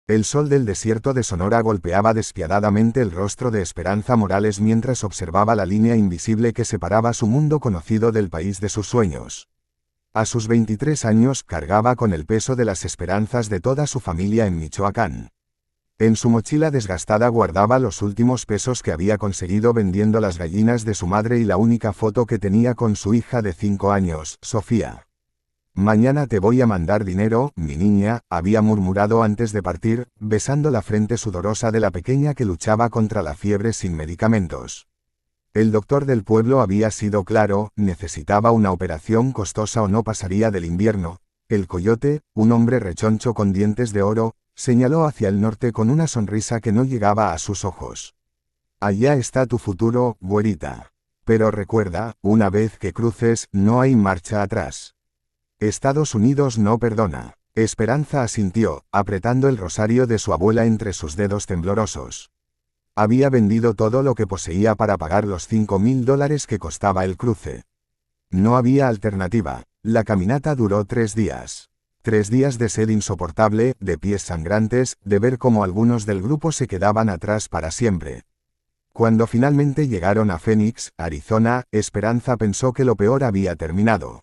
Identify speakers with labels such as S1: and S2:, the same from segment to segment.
S1: El sol del desierto de Sonora golpeaba despiadadamente el rostro de Esperanza Morales mientras observaba la línea invisible que separaba su mundo conocido del país de sus sueños. A sus 23 años cargaba con el peso de las esperanzas de toda su familia en Michoacán. En su mochila desgastada guardaba los últimos pesos que había conseguido vendiendo las gallinas de su madre y la única foto que tenía con su hija de 5 años, Sofía. «Mañana te voy a mandar dinero, mi niña», había murmurado antes de partir, besando la frente sudorosa de la pequeña que luchaba contra la fiebre sin medicamentos. El doctor del pueblo había sido claro, necesitaba una operación costosa o no pasaría del invierno. El coyote, un hombre rechoncho con dientes de oro, señaló hacia el norte con una sonrisa que no llegaba a sus ojos. «Allá está tu futuro, güerita. Pero recuerda, una vez que cruces, no hay marcha atrás. Estados Unidos no perdona». Esperanza asintió, apretando el rosario de su abuela entre sus dedos temblorosos. Había vendido todo lo que poseía para pagar los $5,000 que costaba el cruce. No había alternativa. La caminata duró 3 días. 3 días de sed insoportable, de pies sangrantes, de ver cómo algunos del grupo se quedaban atrás para siempre. Cuando finalmente llegaron a Phoenix, Arizona, Esperanza pensó que lo peor había terminado.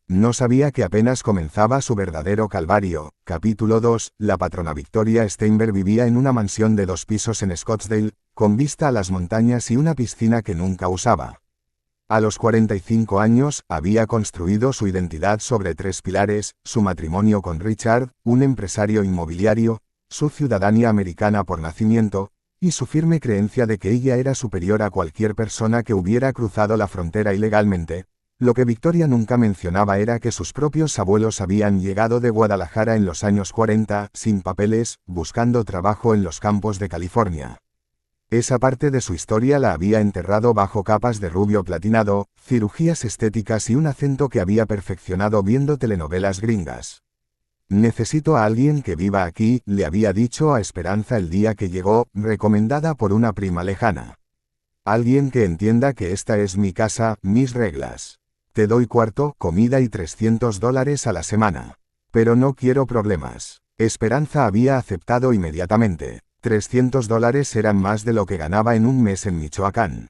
S1: No sabía que apenas comenzaba su verdadero calvario. Capítulo 2. La patrona Victoria Steinberg vivía en una mansión de 2 pisos en Scottsdale, con vista a las montañas y una piscina que nunca usaba. A los 45 años, había construido su identidad sobre 3 pilares: su matrimonio con Richard, un empresario inmobiliario, su ciudadanía americana por nacimiento, y su firme creencia de que ella era superior a cualquier persona que hubiera cruzado la frontera ilegalmente. Lo que Victoria nunca mencionaba era que sus propios abuelos habían llegado de Guadalajara en los años 40, sin papeles, buscando trabajo en los campos de California. Esa parte de su historia la había enterrado bajo capas de rubio platinado, cirugías estéticas y un acento que había perfeccionado viendo telenovelas gringas. «Necesito a alguien que viva aquí», le había dicho a Esperanza el día que llegó, recomendada por una prima lejana. «Alguien que entienda que esta es mi casa, mis reglas. Te doy cuarto, comida y $300 a la semana. Pero no quiero problemas». Esperanza había aceptado inmediatamente. $300 eran más de lo que ganaba en un mes en Michoacán.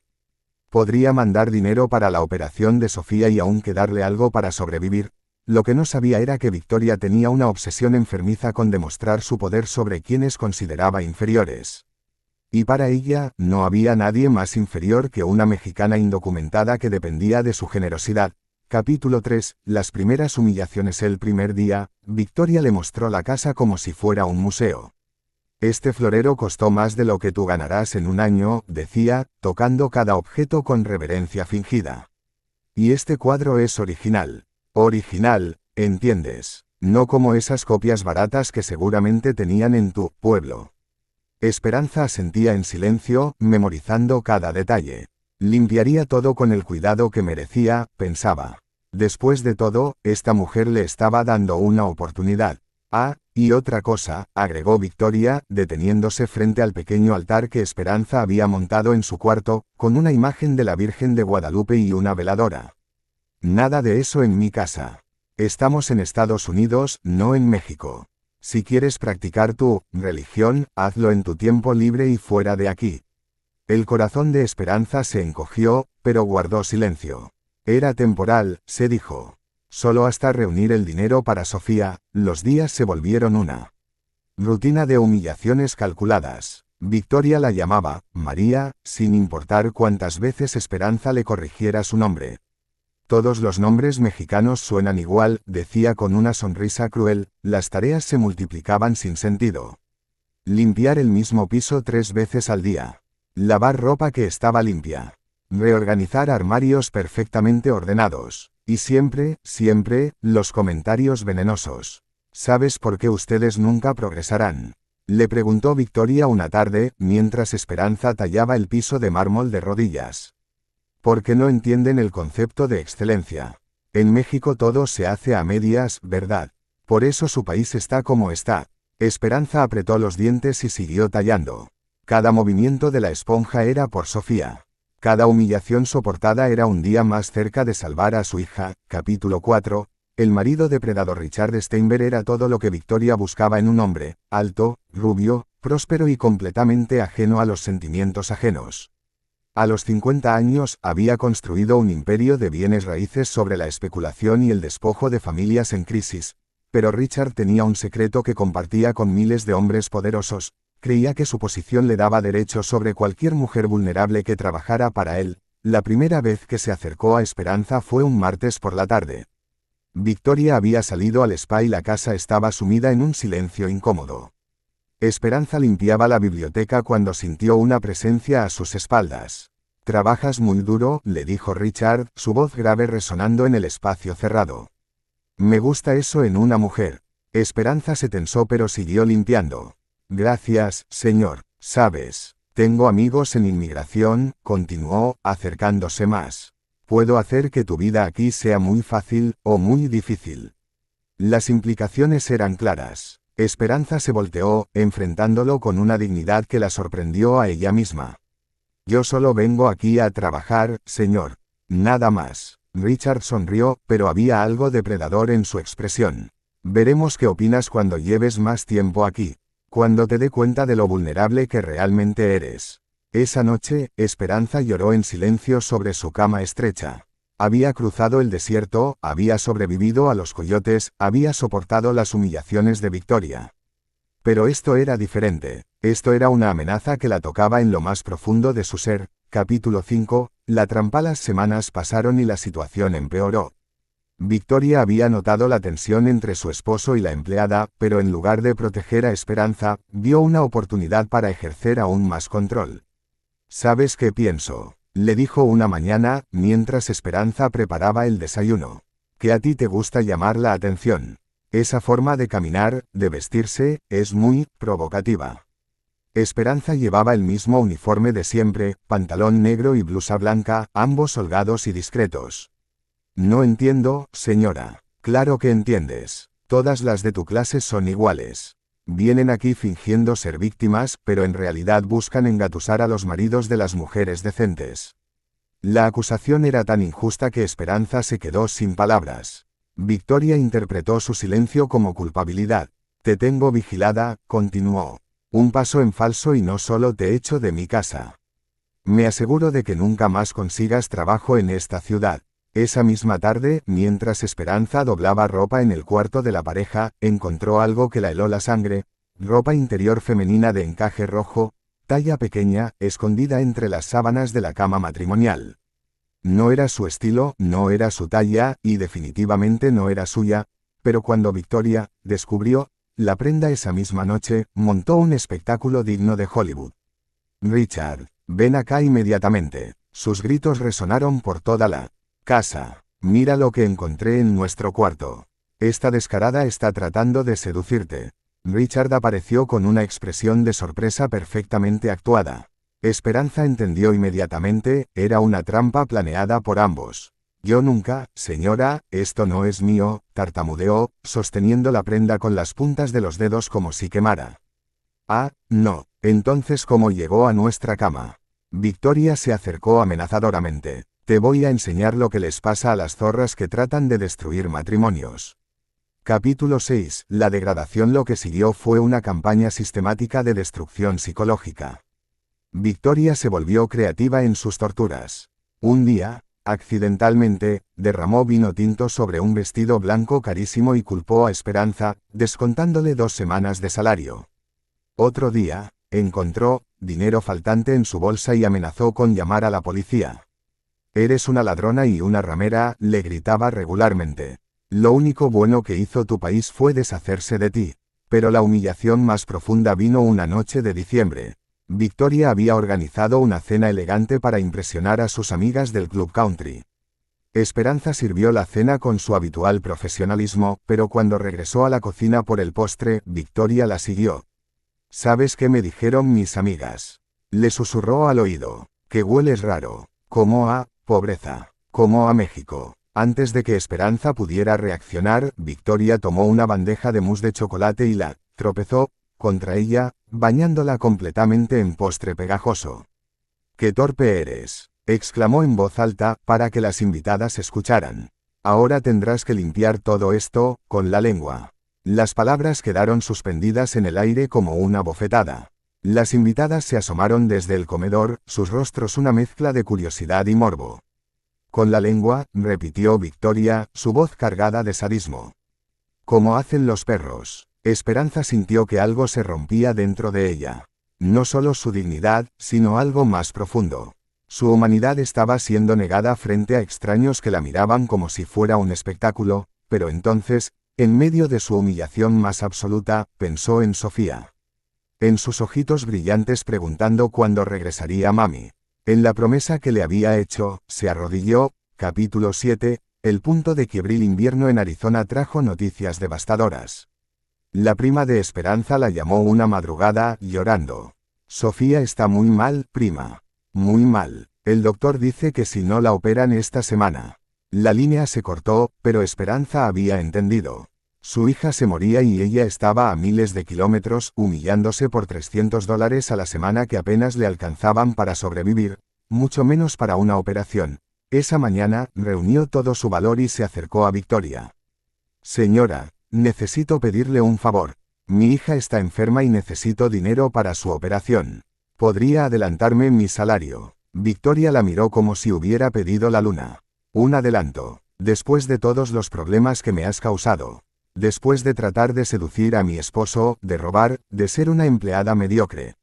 S1: Podría mandar dinero para la operación de Sofía y aún quedarle algo para sobrevivir. Lo que no sabía era que Victoria tenía una obsesión enfermiza con demostrar su poder sobre quienes consideraba inferiores. Y para ella, no había nadie más inferior que una mexicana indocumentada que dependía de su generosidad. Capítulo 3. Las primeras humillaciones. El primer día, Victoria le mostró la casa como si fuera un museo. «Este florero costó más de lo que tú ganarás en un año», decía, tocando cada objeto con reverencia fingida. «Y este cuadro es original. Original, ¿entiendes? No como esas copias baratas que seguramente tenían en tu pueblo». Esperanza asentía en silencio, memorizando cada detalle. Limpiaría todo con el cuidado que merecía, pensaba. Después de todo, esta mujer le estaba dando una oportunidad. «Ah, y otra cosa», agregó Victoria, deteniéndose frente al pequeño altar que Esperanza había montado en su cuarto, con una imagen de la Virgen de Guadalupe y una veladora. «Nada de eso en mi casa. Estamos en Estados Unidos, no en México. Si quieres practicar tu religión, hazlo en tu tiempo libre y fuera de aquí». El corazón de Esperanza se encogió, pero guardó silencio. Era temporal, se dijo. Solo hasta reunir el dinero para Sofía, los días se volvieron una rutina de humillaciones calculadas. Victoria la llamaba María, sin importar cuántas veces Esperanza le corrigiera su nombre. «Todos los nombres mexicanos suenan igual», decía con una sonrisa cruel. Las tareas se multiplicaban sin sentido. Limpiar el mismo piso 3 veces al día. Lavar ropa que estaba limpia. Reorganizar armarios perfectamente ordenados. Y siempre, siempre, los comentarios venenosos. «¿Sabes por qué ustedes nunca progresarán?», le preguntó Victoria una tarde, mientras Esperanza tallaba el piso de mármol de rodillas. «Porque no entienden el concepto de excelencia. En México todo se hace a medias, ¿verdad? Por eso su país está como está». Esperanza apretó los dientes y siguió tallando. Cada movimiento de la esponja era por Sofía. Cada humillación soportada era un día más cerca de salvar a su hija. Capítulo 4. El marido depredador Richard Steinberg era todo lo que Victoria buscaba en un hombre, alto, rubio, próspero y completamente ajeno a los sentimientos ajenos. A los 50 años había construido un imperio de bienes raíces sobre la especulación y el despojo de familias en crisis, pero Richard tenía un secreto que compartía con miles de hombres poderosos: creía que su posición le daba derecho sobre cualquier mujer vulnerable que trabajara para él. La primera vez que se acercó a Esperanza fue un martes por la tarde. Victoria había salido al spa y la casa estaba sumida en un silencio incómodo. Esperanza limpiaba la biblioteca cuando sintió una presencia a sus espaldas. «Trabajas muy duro», le dijo Richard, su voz grave resonando en el espacio cerrado. «Me gusta eso en una mujer». Esperanza se tensó pero siguió limpiando. «Gracias, señor. Sabes, tengo amigos en inmigración», continuó, acercándose más. «Puedo hacer que tu vida aquí sea muy fácil, o muy difícil». Las implicaciones eran claras. Esperanza se volteó, enfrentándolo con una dignidad que la sorprendió a ella misma. «Yo solo vengo aquí a trabajar, señor. Nada más». Richard sonrió, pero había algo depredador en su expresión. «Veremos qué opinas cuando lleves más tiempo aquí. Cuando te dé cuenta de lo vulnerable que realmente eres». Esa noche, Esperanza lloró en silencio sobre su cama estrecha. Había cruzado el desierto, había sobrevivido a los coyotes, había soportado las humillaciones de Victoria. Pero esto era diferente. Esto era una amenaza que la tocaba en lo más profundo de su ser. Capítulo 5. La trampa. Las semanas pasaron y la situación empeoró. Victoria había notado la tensión entre su esposo y la empleada, pero en lugar de proteger a Esperanza, vio una oportunidad para ejercer aún más control. «¿Sabes qué pienso?», le dijo una mañana, mientras Esperanza preparaba el desayuno. «Que a ti te gusta llamar la atención. Esa forma de caminar, de vestirse, es muy provocativa». Esperanza llevaba el mismo uniforme de siempre, pantalón negro y blusa blanca, ambos holgados y discretos. «No entiendo, señora». «Claro que entiendes. Todas las de tu clase son iguales. Vienen aquí fingiendo ser víctimas, pero en realidad buscan engatusar a los maridos de las mujeres decentes». La acusación era tan injusta que Esperanza se quedó sin palabras. Victoria interpretó su silencio como culpabilidad. «Te tengo vigilada», continuó. «Un paso en falso y no solo te echo de mi casa. Me aseguro de que nunca más consigas trabajo en esta ciudad». Esa misma tarde, mientras Esperanza doblaba ropa en el cuarto de la pareja, encontró algo que la heló la sangre: ropa interior femenina de encaje rojo, talla pequeña, escondida entre las sábanas de la cama matrimonial. No era su estilo, no era su talla, y definitivamente no era suya, pero cuando Victoria descubrió la prenda esa misma noche, montó un espectáculo digno de Hollywood. «Richard, ven acá inmediatamente». Sus gritos resonaron por toda la casa. «Mira lo que encontré en nuestro cuarto. Esta descarada está tratando de seducirte». Richard apareció con una expresión de sorpresa perfectamente actuada. Esperanza entendió inmediatamente, era una trampa planeada por ambos. «Yo nunca, señora, esto no es mío», tartamudeó, sosteniendo la prenda con las puntas de los dedos como si quemara. «Ah, no. Entonces, ¿cómo llegó a nuestra cama?». Victoria se acercó amenazadoramente. «Te voy a enseñar lo que les pasa a las zorras que tratan de destruir matrimonios». Capítulo 6. La degradación. Lo que siguió fue una campaña sistemática de destrucción psicológica. Victoria se volvió creativa en sus torturas. Un día, accidentalmente, derramó vino tinto sobre un vestido blanco carísimo y culpó a Esperanza, descontándole 2 semanas de salario. Otro día, encontró dinero faltante en su bolsa y amenazó con llamar a la policía. «Eres una ladrona y una ramera», le gritaba regularmente. «Lo único bueno que hizo tu país fue deshacerse de ti». Pero la humillación más profunda vino una noche de diciembre. Victoria había organizado una cena elegante para impresionar a sus amigas del Club Country. Esperanza sirvió la cena con su habitual profesionalismo, pero cuando regresó a la cocina por el postre, Victoria la siguió. «¿Sabes qué me dijeron mis amigas?», le susurró al oído. «Que hueles raro. Como a pobreza. Como a México». Antes de que Esperanza pudiera reaccionar, Victoria tomó una bandeja de mousse de chocolate y la tropezó contra ella, bañándola completamente en postre pegajoso. «¡Qué torpe eres!», exclamó en voz alta, para que las invitadas escucharan. Ahora tendrás que limpiar todo esto, con la lengua. Las palabras quedaron suspendidas en el aire como una bofetada. Las invitadas se asomaron desde el comedor, sus rostros una mezcla de curiosidad y morbo. Con la lengua, repitió Victoria, su voz cargada de sadismo. Como hacen los perros. Esperanza sintió que algo se rompía dentro de ella. No solo su dignidad, sino algo más profundo. Su humanidad estaba siendo negada frente a extraños que la miraban como si fuera un espectáculo, pero entonces, en medio de su humillación más absoluta, pensó en Sofía. En sus ojitos brillantes preguntando cuándo regresaría mami. En la promesa que le había hecho, se arrodilló. Capítulo 7, el punto de quiebre. El invierno en Arizona trajo noticias devastadoras. La prima de Esperanza la llamó una madrugada, llorando. Sofía está muy mal, prima. Muy mal. El doctor dice que si no la operan esta semana. La línea se cortó, pero Esperanza había entendido. Su hija se moría y ella estaba a miles de kilómetros, humillándose por $300 a la semana que apenas le alcanzaban para sobrevivir, mucho menos para una operación. Esa mañana, reunió todo su valor y se acercó a Victoria. Señora, necesito pedirle un favor. Mi hija está enferma y necesito dinero para su operación. ¿Podría adelantarme mi salario? Victoria la miró como si hubiera pedido la luna. Un adelanto. Después de todos los problemas que me has causado. Después de tratar de seducir a mi esposo, de robar, de ser una empleada mediocre.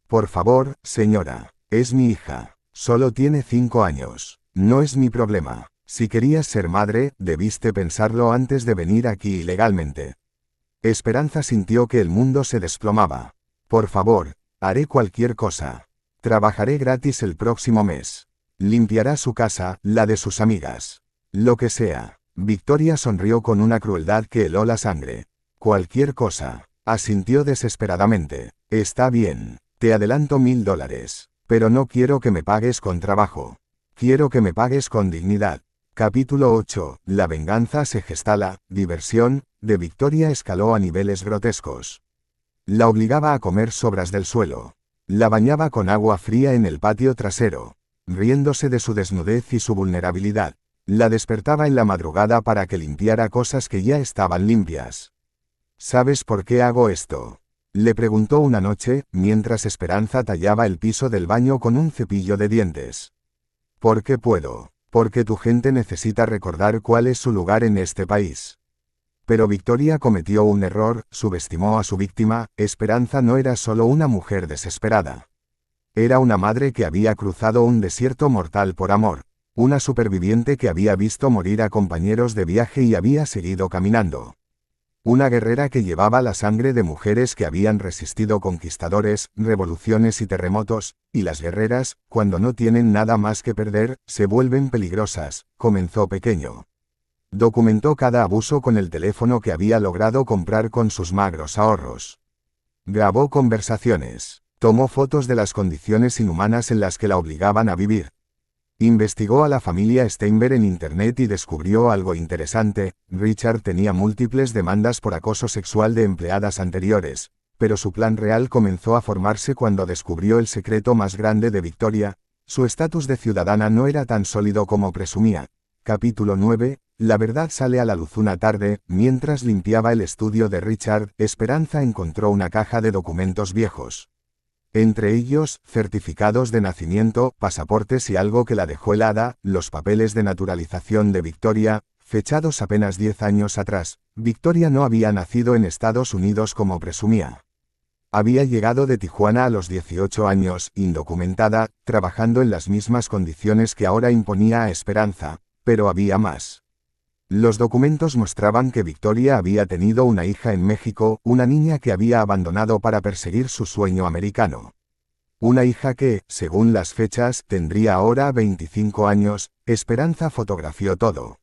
S1: Por favor, señora. Es mi hija. Solo tiene 5 años. No es mi problema. Si querías ser madre, debiste pensarlo antes de venir aquí ilegalmente. Esperanza sintió que el mundo se desplomaba. Por favor, haré cualquier cosa. Trabajaré gratis el próximo mes. Limpiará su casa, la de sus amigas. Lo que sea. Victoria sonrió con una crueldad que heló la sangre. Cualquier cosa. Asintió desesperadamente. Está bien. Te adelanto $1000. Pero no quiero que me pagues con trabajo. Quiero que me pagues con dignidad. Capítulo 8. La venganza se gesta. La diversión de Victoria escaló a niveles grotescos. La obligaba a comer sobras del suelo. La bañaba con agua fría en el patio trasero, riéndose de su desnudez y su vulnerabilidad. La despertaba en la madrugada para que limpiara cosas que ya estaban limpias. ¿Sabes por qué hago esto?, le preguntó una noche, mientras Esperanza tallaba el piso del baño con un cepillo de dientes. ¿Por qué puedo? Porque tu gente necesita recordar cuál es su lugar en este país. Pero Victoria cometió un error, subestimó a su víctima. Esperanza no era solo una mujer desesperada. Era una madre que había cruzado un desierto mortal por amor. Una superviviente que había visto morir a compañeros de viaje y había seguido caminando. Una guerrera que llevaba la sangre de mujeres que habían resistido conquistadores, revoluciones y terremotos, y las guerreras, cuando no tienen nada más que perder, se vuelven peligrosas. Comenzó pequeño. Documentó cada abuso con el teléfono que había logrado comprar con sus magros ahorros. Grabó conversaciones. Tomó fotos de las condiciones inhumanas en las que la obligaban a vivir. Investigó a la familia Steinberg en internet y descubrió algo interesante. Richard tenía múltiples demandas por acoso sexual de empleadas anteriores, pero su plan real comenzó a formarse cuando descubrió el secreto más grande de Victoria. Su estatus de ciudadana no era tan sólido como presumía. Capítulo 9. La verdad sale a la luz. Una tarde, mientras limpiaba el estudio de Richard, Esperanza encontró una caja de documentos viejos. Entre ellos, certificados de nacimiento, pasaportes y algo que la dejó helada, los papeles de naturalización de Victoria, fechados apenas 10 años atrás. Victoria no había nacido en Estados Unidos como presumía. Había llegado de Tijuana a los 18 años, indocumentada, trabajando en las mismas condiciones que ahora imponía a Esperanza, pero había más. Los documentos mostraban que Victoria había tenido una hija en México, una niña que había abandonado para perseguir su sueño americano. Una hija que, según las fechas, tendría ahora 25 años. Esperanza fotografió todo.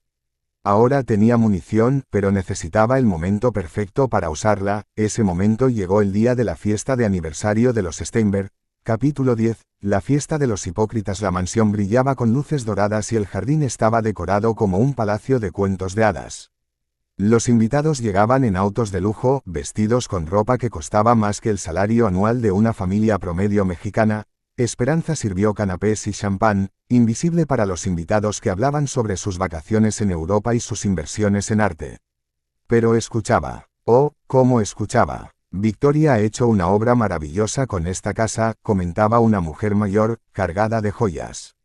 S1: Ahora tenía munición, pero necesitaba el momento perfecto para usarla. Ese momento llegó el día de la fiesta de aniversario de los Steinberg. Capítulo 10. La fiesta de los hipócritas. La mansión brillaba con luces doradas y el jardín estaba decorado como un palacio de cuentos de hadas. Los invitados llegaban en autos de lujo, vestidos con ropa que costaba más que el salario anual de una familia promedio mexicana. Esperanza sirvió canapés y champán, invisible para los invitados que hablaban sobre sus vacaciones en Europa y sus inversiones en arte. Pero escuchaba. Oh, cómo escuchaba. Victoria ha hecho una obra maravillosa con esta casa, comentaba una mujer mayor, cargada de joyas.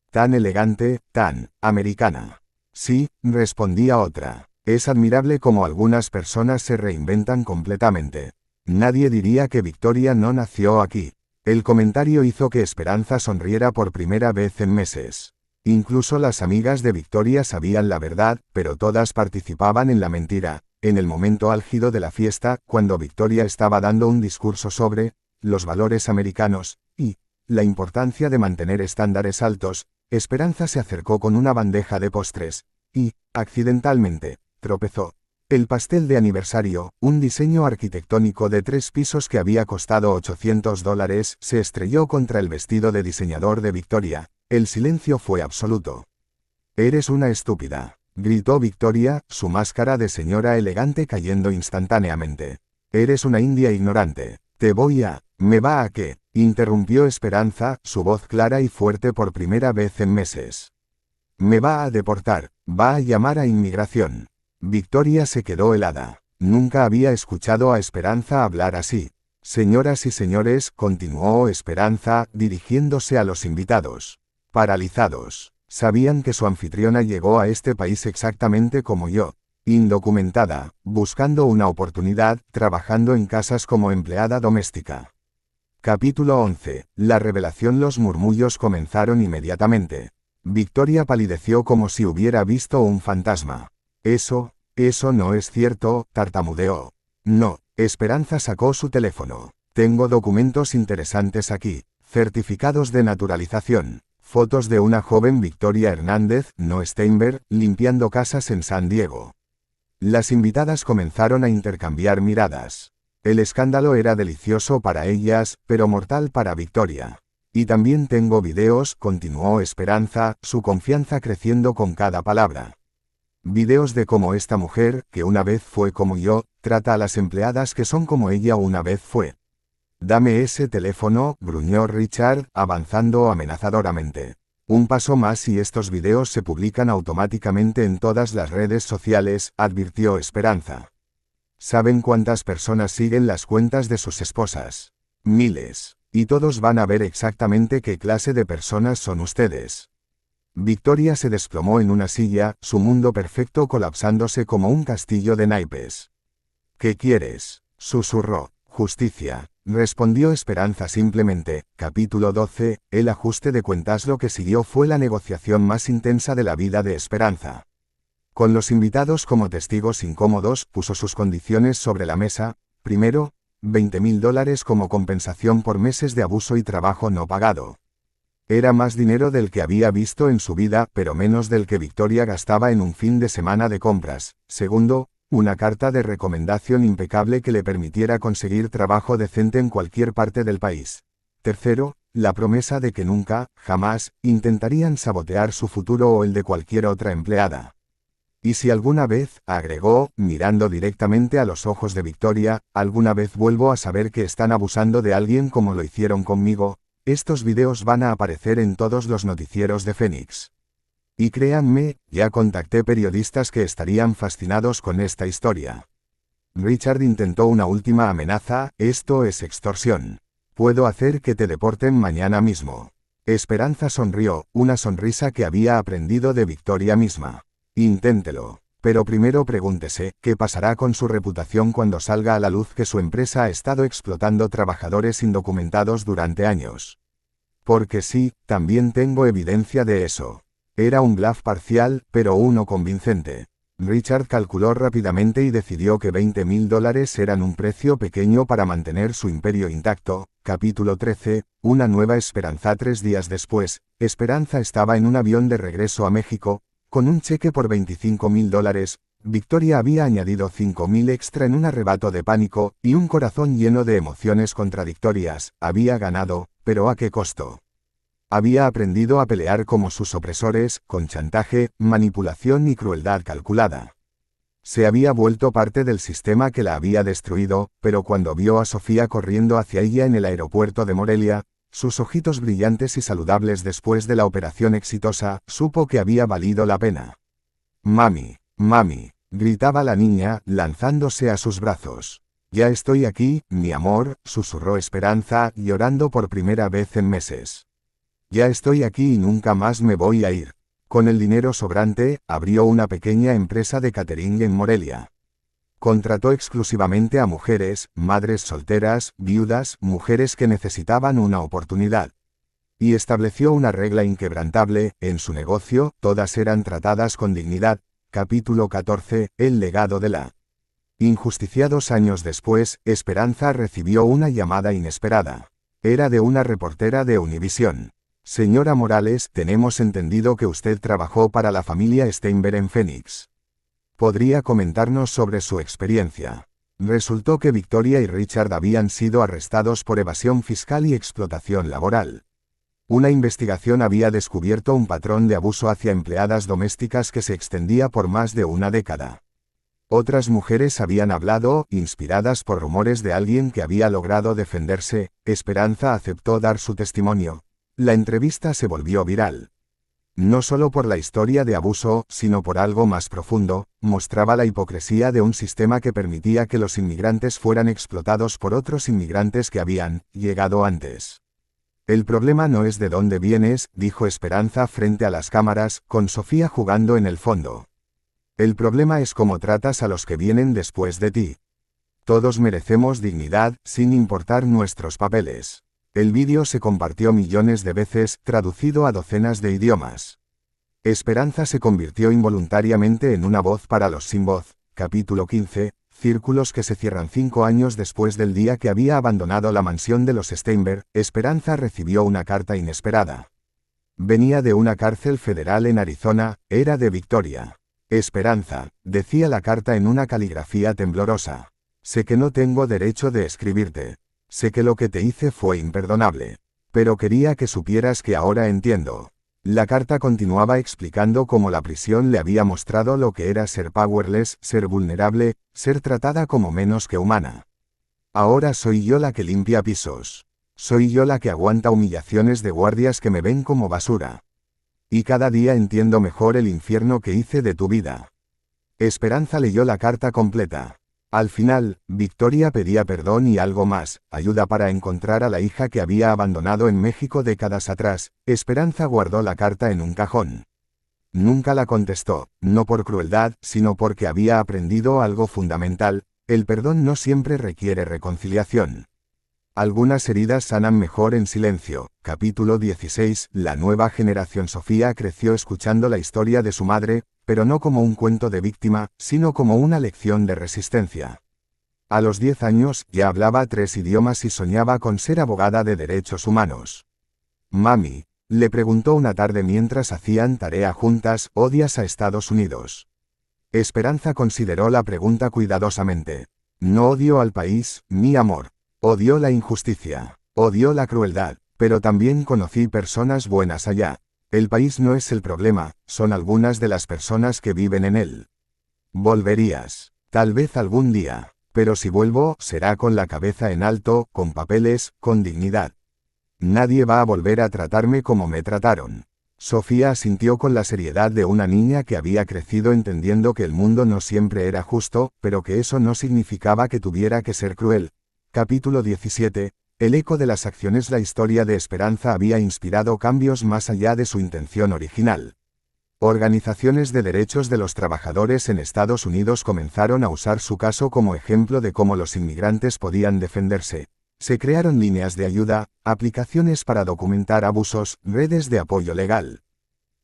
S1: Tan elegante, tan americana. Sí, respondía otra. Es admirable cómo algunas personas se reinventan completamente. Nadie diría que Victoria no nació aquí. El comentario hizo que Esperanza sonriera por primera vez en meses. Incluso las amigas de Victoria sabían la verdad, pero todas participaban en la mentira. En el momento álgido de la fiesta, cuando Victoria estaba dando un discurso sobre los valores americanos y la importancia de mantener estándares altos, Esperanza se acercó con una bandeja de postres y, accidentalmente, tropezó. El pastel de aniversario, un diseño arquitectónico de 3 pisos que había costado $800, se estrelló contra el vestido de diseñador de Victoria. El silencio fue absoluto. «Eres una estúpida», gritó Victoria, su máscara de señora elegante cayendo instantáneamente. «Eres una india ignorante. ¿Me va a qué?», interrumpió Esperanza, su voz clara y fuerte por primera vez en meses. «Me va a deportar, va a llamar a inmigración». Victoria se quedó helada. Nunca había escuchado a Esperanza hablar así. «Señoras y señores», continuó Esperanza, dirigiéndose a los invitados. Paralizados. Sabían que su anfitriona llegó a este país exactamente como yo. Indocumentada, buscando una oportunidad, trabajando en casas como empleada doméstica. Capítulo 11. La revelación. Los murmullos comenzaron inmediatamente. Victoria palideció como si hubiera visto un fantasma. Eso no es cierto, tartamudeó. No. Esperanza sacó su teléfono. Tengo documentos interesantes aquí. Certificados de naturalización. Fotos de una joven Victoria Hernández, no Steinberg, limpiando casas en San Diego. Las invitadas comenzaron a intercambiar miradas. El escándalo era delicioso para ellas, pero mortal para Victoria. Y también tengo videos, continuó Esperanza, su confianza creciendo con cada palabra. Videos de cómo esta mujer, que una vez fue como yo, trata a las empleadas que son como ella una vez fue. Dame ese teléfono, gruñó Richard, avanzando amenazadoramente. Un paso más y estos videos se publican automáticamente en todas las redes sociales, advirtió Esperanza. ¿Saben cuántas personas siguen las cuentas de sus esposas? Miles. Y todos van a ver exactamente qué clase de personas son ustedes. Victoria se desplomó en una silla, su mundo perfecto colapsándose como un castillo de naipes. ¿Qué quieres?, susurró. Justicia, respondió Esperanza simplemente. Capítulo 12. El ajuste de cuentas. Lo que siguió fue la negociación más intensa de la vida de Esperanza. Con los invitados como testigos incómodos, puso sus condiciones sobre la mesa. Primero, $20,000 como compensación por meses de abuso y trabajo no pagado. Era más dinero del que había visto en su vida, pero menos del que Victoria gastaba en un fin de semana de compras. Segundo, una carta de recomendación impecable que le permitiera conseguir trabajo decente en cualquier parte del país. Tercero, la promesa de que nunca, jamás, intentarían sabotear su futuro o el de cualquier otra empleada. Y si alguna vez, agregó, mirando directamente a los ojos de Victoria, alguna vez vuelvo a saber que están abusando de alguien como lo hicieron conmigo, estos videos van a aparecer en todos los noticieros de Phoenix. Y créanme, ya contacté periodistas que estarían fascinados con esta historia. Richard intentó una última amenaza. Esto es extorsión. Puedo hacer que te deporten mañana mismo. Esperanza sonrió, una sonrisa que había aprendido de Victoria misma. Inténtelo. Pero primero pregúntese, ¿qué pasará con su reputación cuando salga a la luz que su empresa ha estado explotando trabajadores indocumentados durante años? Porque sí, también tengo evidencia de eso. Era un bluff parcial, pero uno convincente. Richard calculó rápidamente y decidió que $20,000 eran un precio pequeño para mantener su imperio intacto. Capítulo 13. Una nueva esperanza. 3 días después, Esperanza estaba en un avión de regreso a México, con un cheque por $25,000. Victoria había añadido $5,000 extra en un arrebato de pánico, y un corazón lleno de emociones contradictorias. Había ganado, pero ¿a qué costo? Había aprendido a pelear como sus opresores, con chantaje, manipulación y crueldad calculada. Se había vuelto parte del sistema que la había destruido, pero cuando vio a Sofía corriendo hacia ella en el aeropuerto de Morelia, Sus ojitos brillantes y saludables después de la operación exitosa, supo que había valido la pena. «Mami, mami», gritaba la niña, lanzándose a sus brazos. «Ya estoy aquí, mi amor», susurró Esperanza, llorando por primera vez en meses. «Ya estoy aquí y nunca más me voy a ir». Con el dinero sobrante, abrió una pequeña empresa de catering en Morelia. Contrató exclusivamente a mujeres, madres solteras, viudas, mujeres que necesitaban una oportunidad. Y estableció una regla inquebrantable: en su negocio, todas eran tratadas con dignidad. Capítulo 14, el legado de la injusticia. 2 años después, Esperanza recibió una llamada inesperada. Era de una reportera de Univisión. «Señora Morales, tenemos entendido que usted trabajó para la familia Steinberg en Phoenix. ¿Podría comentarnos sobre su experiencia?» Resultó que Victoria y Richard habían sido arrestados por evasión fiscal y explotación laboral. Una investigación había descubierto un patrón de abuso hacia empleadas domésticas que se extendía por más de una década. Otras mujeres habían hablado, inspiradas por rumores de alguien que había logrado defenderse. Esperanza aceptó dar su testimonio. La entrevista se volvió viral. No solo por la historia de abuso, sino por algo más profundo: mostraba la hipocresía de un sistema que permitía que los inmigrantes fueran explotados por otros inmigrantes que habían llegado antes. «El problema no es de dónde vienes», dijo Esperanza frente a las cámaras, con Sofía jugando en el fondo. «El problema es cómo tratas a los que vienen después de ti. Todos merecemos dignidad, sin importar nuestros papeles». El vídeo se compartió millones de veces, traducido a docenas de idiomas. Esperanza se convirtió involuntariamente en una voz para los sin voz. Capítulo 15, círculos que se cierran. 5 años después del día que había abandonado la mansión de los Steinberg, Esperanza recibió una carta inesperada. Venía de una cárcel federal en Arizona, era de Victoria. «Esperanza», decía la carta en una caligrafía temblorosa. «Sé que no tengo derecho de escribirte. Sé que lo que te hice fue imperdonable. Pero quería que supieras que ahora entiendo». La carta continuaba explicando cómo la prisión le había mostrado lo que era ser powerless, ser vulnerable, ser tratada como menos que humana. «Ahora soy yo la que limpia pisos. Soy yo la que aguanta humillaciones de guardias que me ven como basura. Y cada día entiendo mejor el infierno que hice de tu vida». Esperanza leyó la carta completa. Al final, Victoria pedía perdón y algo más: ayuda para encontrar a la hija que había abandonado en México décadas atrás. Esperanza guardó la carta en un cajón. Nunca la contestó, no por crueldad, sino porque había aprendido algo fundamental: el perdón no siempre requiere reconciliación. Algunas heridas sanan mejor en silencio. Capítulo 16, la nueva generación. Sofía creció escuchando la historia de su madre, pero no como un cuento de víctima, sino como una lección de resistencia. A los 10 años, ya hablaba 3 idiomas y soñaba con ser abogada de derechos humanos. «Mami», le preguntó una tarde mientras hacían tarea juntas, «¿odias a Estados Unidos?» Esperanza consideró la pregunta cuidadosamente. «No odio al país, mi amor. Odio la injusticia. Odio la crueldad. Pero también conocí personas buenas allá. El país no es el problema, son algunas de las personas que viven en él. Volverías. Tal vez algún día. Pero si vuelvo, será con la cabeza en alto, con papeles, con dignidad. Nadie va a volver a tratarme como me trataron». Sofía asintió con la seriedad de una niña que había crecido entendiendo que el mundo no siempre era justo, pero que eso no significaba que tuviera que ser cruel. Capítulo 17. El eco de las acciones. La historia de Esperanza había inspirado cambios más allá de su intención original. Organizaciones de derechos de los trabajadores en Estados Unidos comenzaron a usar su caso como ejemplo de cómo los inmigrantes podían defenderse. Se crearon líneas de ayuda, aplicaciones para documentar abusos, redes de apoyo legal.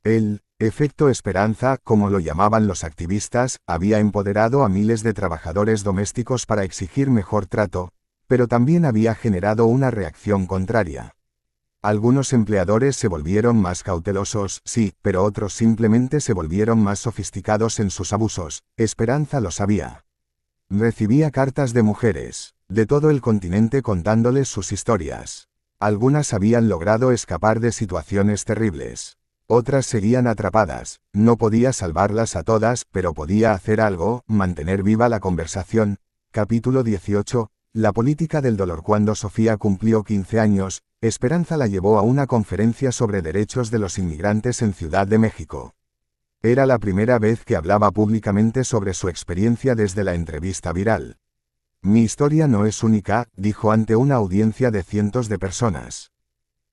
S1: El efecto Esperanza, como lo llamaban los activistas, había empoderado a miles de trabajadores domésticos para exigir mejor trato, pero también había generado una reacción contraria. Algunos empleadores se volvieron más cautelosos, sí, pero otros simplemente se volvieron más sofisticados en sus abusos. Esperanza lo sabía. Recibía cartas de mujeres de todo el continente contándoles sus historias. Algunas habían logrado escapar de situaciones terribles. Otras seguían atrapadas. No podía salvarlas a todas, pero podía hacer algo: mantener viva la conversación. Capítulo 18. la política del dolor. Cuando Sofía cumplió 15 años, Esperanza la llevó a una conferencia sobre derechos de los inmigrantes en Ciudad de México. Era la primera vez que hablaba públicamente sobre su experiencia desde la entrevista viral. Mi historia no es única, dijo ante una audiencia de cientos de personas.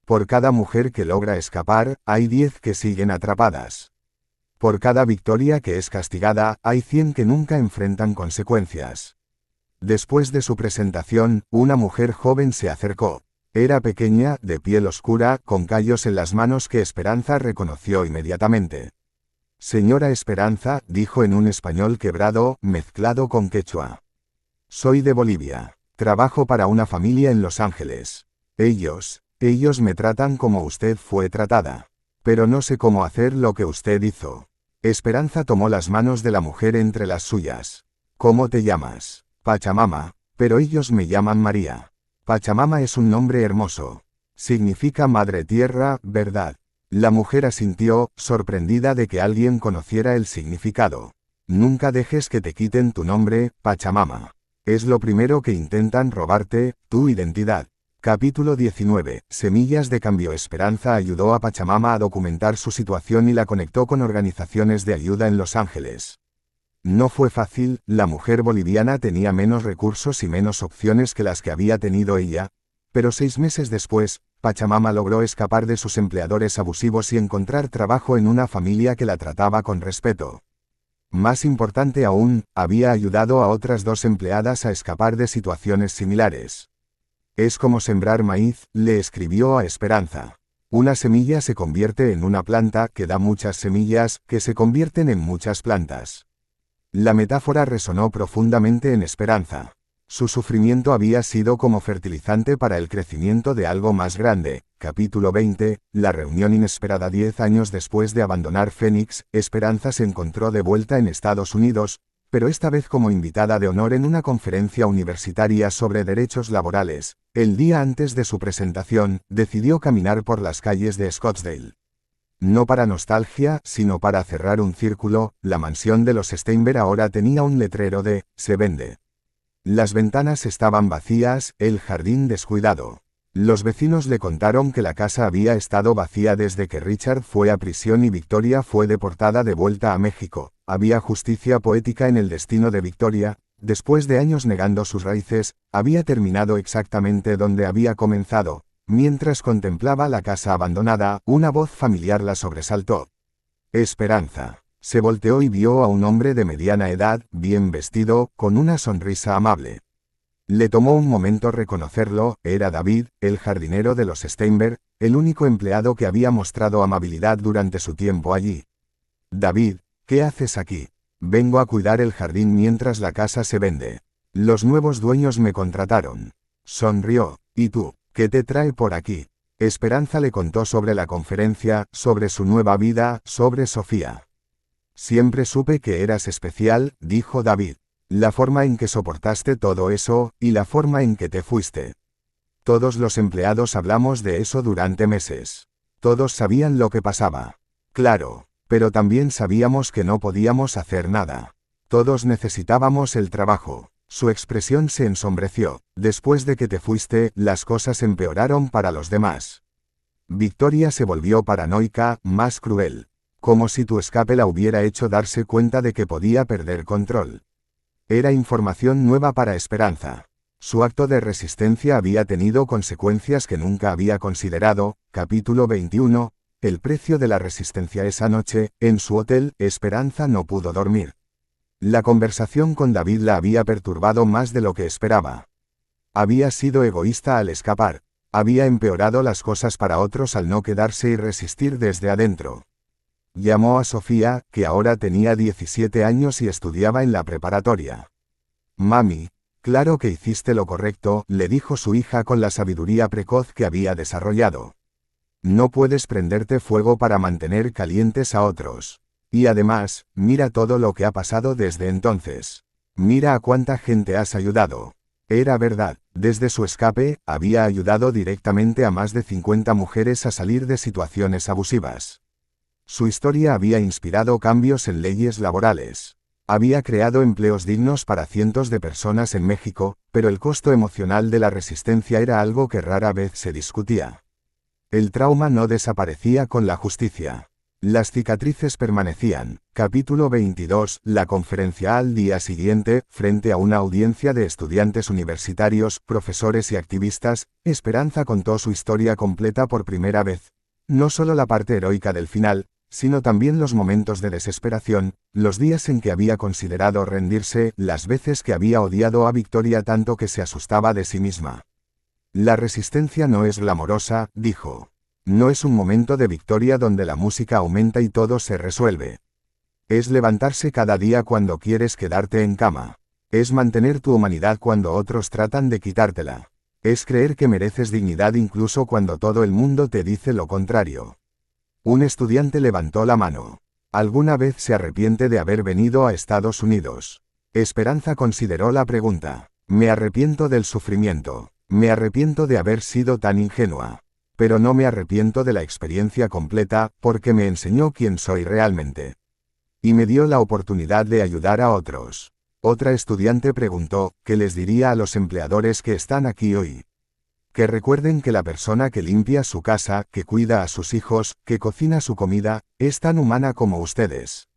S1: Por cada mujer que logra escapar, hay 10 que siguen atrapadas. Por cada victoria que es castigada, hay 100 que nunca enfrentan consecuencias. Después de su presentación, una mujer joven se acercó. Era pequeña, de piel oscura, con callos en las manos que Esperanza reconoció inmediatamente. Señora Esperanza, dijo en un español quebrado, mezclado con quechua. Soy de Bolivia. Trabajo para una familia en Los Ángeles. Ellos me tratan como usted fue tratada. Pero no sé cómo hacer lo que usted hizo. Esperanza tomó las manos de la mujer entre las suyas. ¿Cómo te llamas? Pachamama, pero ellos me llaman María. Pachamama es un nombre hermoso. Significa Madre Tierra, ¿verdad? La mujer asintió, sorprendida de que alguien conociera el significado. Nunca dejes que te quiten tu nombre, Pachamama. Es lo primero que intentan robarte, tu identidad. Capítulo 19. Semillas de cambio. Esperanza ayudó a Pachamama a documentar su situación y la conectó con organizaciones de ayuda en Los Ángeles. No fue fácil, la mujer boliviana tenía menos recursos y menos opciones que las que había tenido ella, pero 6 meses después, Pachamama logró escapar de sus empleadores abusivos y encontrar trabajo en una familia que la trataba con respeto. Más importante aún, había ayudado a otras 2 empleadas a escapar de situaciones similares. Es como sembrar maíz, le escribió a Esperanza. Una semilla se convierte en una planta que da muchas semillas, que se convierten en muchas plantas. La metáfora resonó profundamente en Esperanza. Su sufrimiento había sido como fertilizante para el crecimiento de algo más grande. Capítulo 20. La reunión inesperada. 10 años después de abandonar Phoenix, Esperanza se encontró de vuelta en Estados Unidos, pero esta vez como invitada de honor en una conferencia universitaria sobre derechos laborales. El día antes de su presentación, decidió caminar por las calles de Scottsdale. No para nostalgia, sino para cerrar un círculo, la mansión de los Steinberg ahora tenía un letrero de «Se vende». Las ventanas estaban vacías, el jardín descuidado. Los vecinos le contaron que la casa había estado vacía desde que Richard fue a prisión y Victoria fue deportada de vuelta a México. Había justicia poética en el destino de Victoria. Después de años negando sus raíces, había terminado exactamente donde había comenzado. Mientras contemplaba la casa abandonada, una voz familiar la sobresaltó. Esperanza. Se volteó y vio a un hombre de mediana edad, bien vestido, con una sonrisa amable. Le tomó un momento reconocerlo. Era David, el jardinero de los Steinberg, el único empleado que había mostrado amabilidad durante su tiempo allí. David, ¿qué haces aquí? Vengo a cuidar el jardín mientras la casa se vende. Los nuevos dueños me contrataron. Sonrió. ¿Y tú, qué te trae por aquí? Esperanza le contó sobre la conferencia, sobre su nueva vida, sobre Sofía. Siempre supe que eras especial, dijo David. La forma en que soportaste todo eso, y la forma en que te fuiste. Todos los empleados hablamos de eso durante meses. Todos sabían lo que pasaba. Claro, pero también sabíamos que no podíamos hacer nada. Todos necesitábamos el trabajo. Su expresión se ensombreció. Después de que te fuiste, las cosas empeoraron para los demás. Victoria se volvió paranoica, más cruel. Como si tu escape la hubiera hecho darse cuenta de que podía perder control. Era información nueva para Esperanza. Su acto de resistencia había tenido consecuencias que nunca había considerado. Capítulo 21. El precio de la resistencia. Esa noche, en su hotel, Esperanza no pudo dormir. La conversación con David la había perturbado más de lo que esperaba. Había sido egoísta al escapar. Había empeorado las cosas para otros al no quedarse y resistir desde adentro. Llamó a Sofía, que ahora tenía 17 años y estudiaba en la preparatoria. Mami, claro que hiciste lo correcto, le dijo su hija con la sabiduría precoz que había desarrollado. No puedes prenderte fuego para mantener calientes a otros. Y además, mira todo lo que ha pasado desde entonces. Mira a cuánta gente has ayudado. Era verdad, desde su escape, había ayudado directamente a más de 50 mujeres a salir de situaciones abusivas. Su historia había inspirado cambios en leyes laborales. Había creado empleos dignos para cientos de personas en México, pero el costo emocional de la resistencia era algo que rara vez se discutía. El trauma no desaparecía con la justicia. Las cicatrices permanecían. Capítulo 22. La conferencia al día siguiente, frente a una audiencia de estudiantes universitarios, profesores y activistas, Esperanza contó su historia completa por primera vez. No solo la parte heroica del final, sino también los momentos de desesperación, los días en que había considerado rendirse, las veces que había odiado a Victoria tanto que se asustaba de sí misma. La resistencia no es glamorosa, dijo. No es un momento de victoria donde la música aumenta y todo se resuelve. Es levantarse cada día cuando quieres quedarte en cama. Es mantener tu humanidad cuando otros tratan de quitártela. Es creer que mereces dignidad incluso cuando todo el mundo te dice lo contrario. Un estudiante levantó la mano. ¿Alguna vez se arrepiente de haber venido a Estados Unidos? Esperanza consideró la pregunta. Me arrepiento del sufrimiento. Me arrepiento de haber sido tan ingenua. Pero no me arrepiento de la experiencia completa, porque me enseñó quién soy realmente. Y me dio la oportunidad de ayudar a otros. Otra estudiante preguntó, ¿qué les diría a los empleadores que están aquí hoy? Que recuerden que la persona que limpia su casa, que cuida a sus hijos, que cocina su comida, es tan humana como ustedes.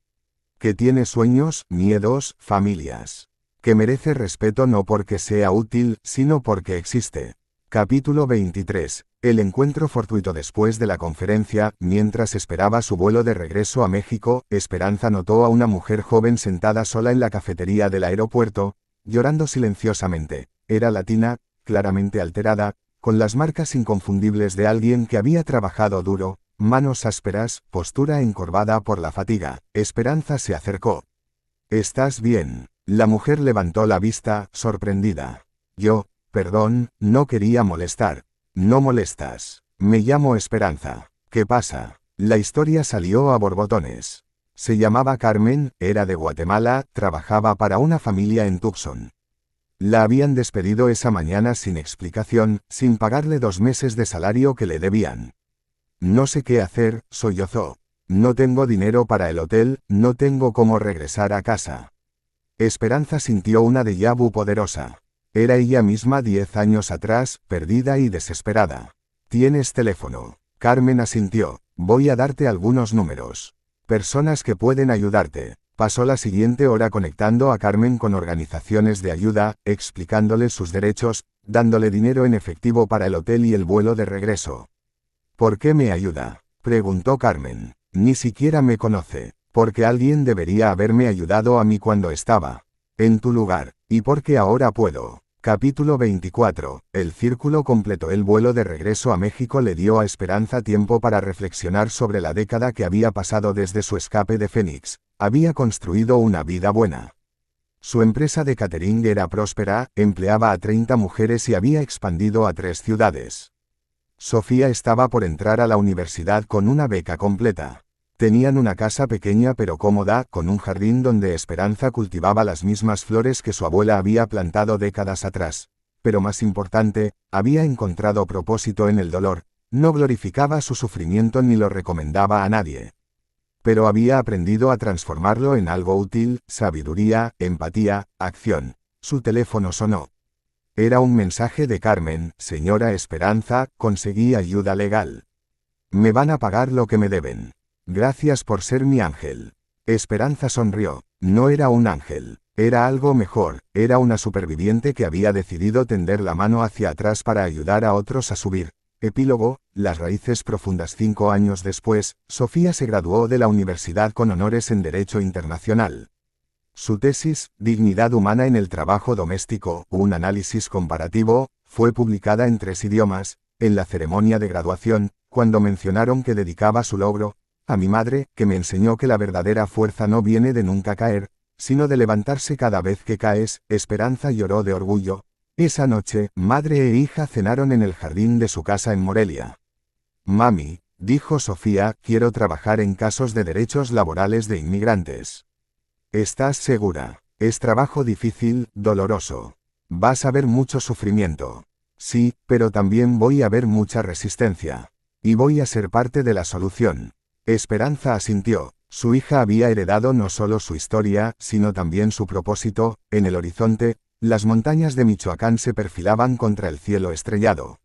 S1: Que tiene sueños, miedos, familias. Que merece respeto no porque sea útil, sino porque existe. Capítulo 23. El encuentro fortuito después de la conferencia, mientras esperaba su vuelo de regreso a México, Esperanza notó a una mujer joven sentada sola en la cafetería del aeropuerto, llorando silenciosamente. Era latina, claramente alterada, con las marcas inconfundibles de alguien que había trabajado duro, manos ásperas, postura encorvada por la fatiga. Esperanza se acercó. ¿Estás bien? La mujer levantó la vista, sorprendida. Perdón, no quería molestar. No molestas. Me llamo Esperanza. ¿Qué pasa? La historia salió a borbotones. Se llamaba Carmen, era de Guatemala, trabajaba para una familia en Tucson. La habían despedido esa mañana sin explicación, sin pagarle 2 meses de salario que le debían. No sé qué hacer, sollozó. No tengo dinero para el hotel, no tengo cómo regresar a casa. Esperanza sintió una déjà vu poderosa. Era ella misma 10 años atrás, perdida y desesperada. ¿Tienes teléfono? Carmen asintió. Voy a darte algunos números. Personas que pueden ayudarte. Pasó la siguiente hora conectando a Carmen con organizaciones de ayuda, explicándole sus derechos, dándole dinero en efectivo para el hotel y el vuelo de regreso. ¿Por qué me ayuda? Preguntó Carmen. Ni siquiera me conoce. Porque alguien debería haberme ayudado a mí cuando estaba en tu lugar. ¿Y por qué ahora puedo? Capítulo 24. El círculo completó. El vuelo de regreso a México le dio a Esperanza tiempo para reflexionar sobre la década que había pasado desde su escape de Phoenix. Había construido una vida buena. Su empresa de catering era próspera, empleaba a 30 mujeres y había expandido a 3 ciudades. Sofía estaba por entrar a la universidad con una beca completa. Tenían una casa pequeña pero cómoda, con un jardín donde Esperanza cultivaba las mismas flores que su abuela había plantado décadas atrás. Pero más importante, había encontrado propósito en el dolor, no glorificaba su sufrimiento ni lo recomendaba a nadie. Pero había aprendido a transformarlo en algo útil, sabiduría, empatía, acción. Su teléfono sonó. Era un mensaje de Carmen. Señora Esperanza, conseguí ayuda legal. Me van a pagar lo que me deben. Gracias por ser mi ángel. Esperanza sonrió. No era un ángel. Era algo mejor. Era una superviviente que había decidido tender la mano hacia atrás para ayudar a otros a subir. Epílogo. Las raíces profundas. 5 años después, Sofía se graduó de la universidad con honores en Derecho Internacional. Su tesis, Dignidad humana en el trabajo doméstico, un análisis comparativo, fue publicada en 3 idiomas. En la ceremonia de graduación, cuando mencionaron que dedicaba su logro a mi madre, que me enseñó que la verdadera fuerza no viene de nunca caer, sino de levantarse cada vez que caes, Esperanza lloró de orgullo. Esa noche, madre e hija cenaron en el jardín de su casa en Morelia. Mami, dijo Sofía, quiero trabajar en casos de derechos laborales de inmigrantes. ¿Estás segura? Es trabajo difícil, doloroso. Vas a ver mucho sufrimiento. Sí, pero también voy a ver mucha resistencia. Y voy a ser parte de la solución. Esperanza asintió. Su hija había heredado no solo su historia, sino también su propósito. En el horizonte, las montañas de Michoacán se perfilaban contra el cielo estrellado.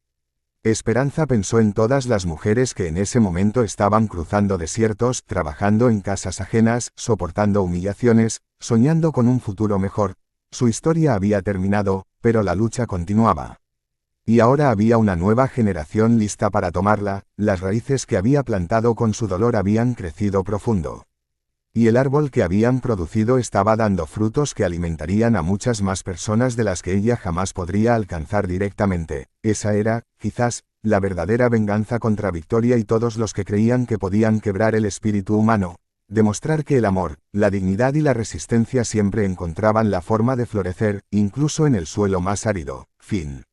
S1: Esperanza pensó en todas las mujeres que en ese momento estaban cruzando desiertos, trabajando en casas ajenas, soportando humillaciones, soñando con un futuro mejor. Su historia había terminado, pero la lucha continuaba. Y ahora había una nueva generación lista para tomarla. Las raíces que había plantado con su dolor habían crecido profundo. Y el árbol que habían producido estaba dando frutos que alimentarían a muchas más personas de las que ella jamás podría alcanzar directamente. Esa era, quizás, la verdadera venganza contra Victoria y todos los que creían que podían quebrar el espíritu humano. Demostrar que el amor, la dignidad y la resistencia siempre encontraban la forma de florecer, incluso en el suelo más árido. Fin.